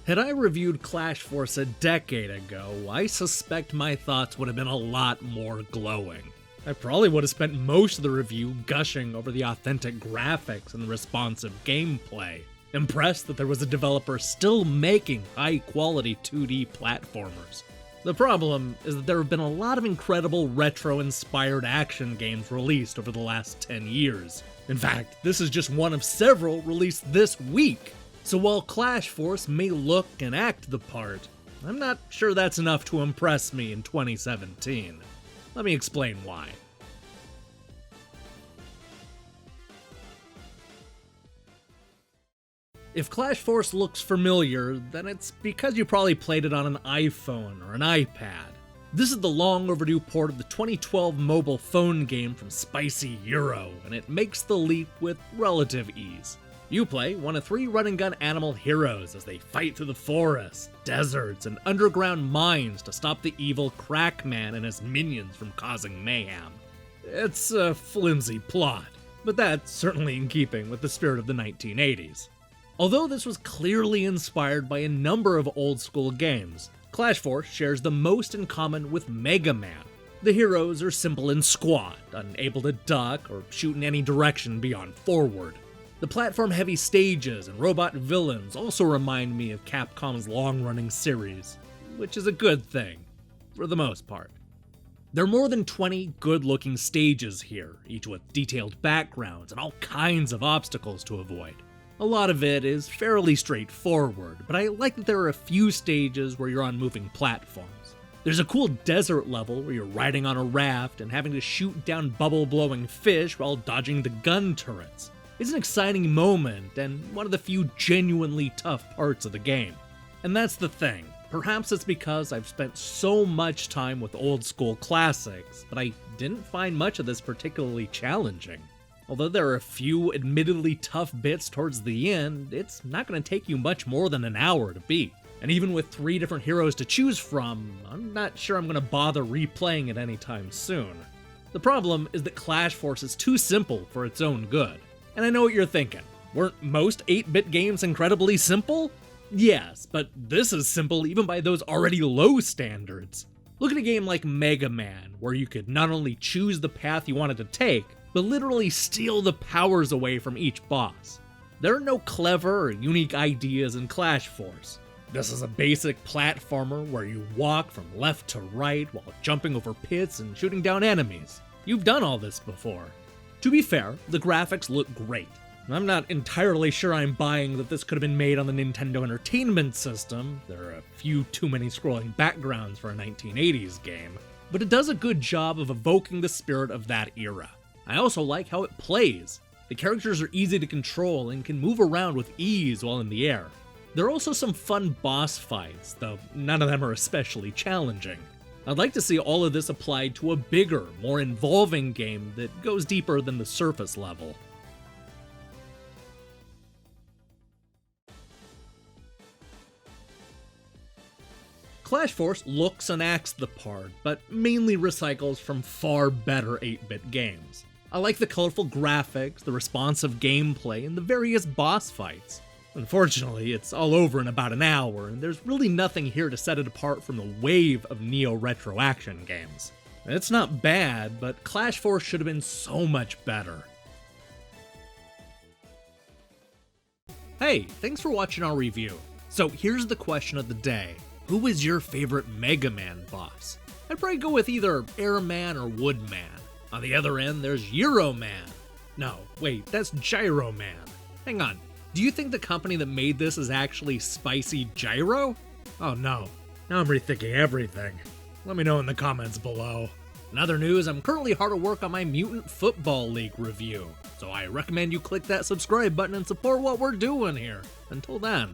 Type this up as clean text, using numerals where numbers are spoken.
Had I reviewed Clash Force a decade ago, I suspect my thoughts would have been a lot more glowing. I probably would have spent most of the review gushing over the authentic graphics and the responsive gameplay, impressed that there was a developer still making high-quality 2D platformers. The problem is that there have been a lot of incredible retro-inspired action games released over the last 10 years. In fact, this is just one of several released this week. So while Clash Force may look and act the part, I'm not sure that's enough to impress me in 2017. Let me explain why. If Clash Force looks familiar, then it's because you probably played it on an iPhone or an iPad. This is the long overdue port of the 2012 mobile phone game from spicy Gyro, and it makes the leap with relative ease. You play one of 3 run-and-gun animal heroes as they fight through the forests, deserts, and underground mines to stop the evil Crackman and his minions from causing mayhem. It's a flimsy plot, but that's certainly in keeping with the spirit of the 1980s. Although this was clearly inspired by a number of old-school games, Clash Force shares the most in common with Mega Man. The heroes are simple and squat, unable to duck or shoot in any direction beyond forward. The platform-heavy stages and robot villains also remind me of Capcom's long-running series, which is a good thing, for the most part. There are more than 20 good-looking stages here, each with detailed backgrounds and all kinds of obstacles to avoid. A lot of it is fairly straightforward, but I like that there are a few stages where you're on moving platforms. There's a cool desert level where you're riding on a raft and having to shoot down bubble-blowing fish while dodging the gun turrets. It's an exciting moment, and one of the few genuinely tough parts of the game. And that's the thing. Perhaps it's because I've spent so much time with old school classics, but I didn't find much of this particularly challenging. Although there are a few admittedly tough bits towards the end, it's not going to take you much more than an hour to beat. And even with 3 different heroes to choose from, I'm not sure I'm going to bother replaying it anytime soon. The problem is that Clash Force is too simple for its own good. And I know what you're thinking. Weren't most 8-bit games incredibly simple? Yes, but this is simple even by those already low standards. Look at a game like Mega Man, where you could not only choose the path you wanted to take, but literally steal the powers away from each boss. There are no clever or unique ideas in Clash Force. This is a basic platformer where you walk from left to right while jumping over pits and shooting down enemies. You've done all this before. To be fair, the graphics look great. I'm not entirely sure I'm buying that this could have been made on the Nintendo Entertainment System. There are a few too many scrolling backgrounds for a 1980s game, but it does a good job of evoking the spirit of that era. I also like how it plays. The characters are easy to control and can move around with ease while in the air. There are also some fun boss fights, though none of them are especially challenging. I'd like to see all of this applied to a bigger, more involving game that goes deeper than the surface level. Clash Force looks and acts the part, but mainly recycles from far better 8-bit games. I like the colorful graphics, the responsive gameplay, and the various boss fights. Unfortunately, it's all over in about an hour, and there's really nothing here to set it apart from the wave of neo-retro action games. It's not bad, but Clash Force should have been so much better. Hey, thanks for watching our review. So here's the question of the day. Who was your favorite Mega Man boss? I'd probably go with either Airman or Woodman. On the other end, there's Gyro Man. No, wait, that's Gyro Man. Hang on. Do you think the company that made this is actually Spicy Gyro? Oh no, now I'm rethinking everything. Let me know in the comments below. In other news, I'm currently hard at work on my Mutant Football League review, so I recommend you click that subscribe button and support what we're doing here. Until then.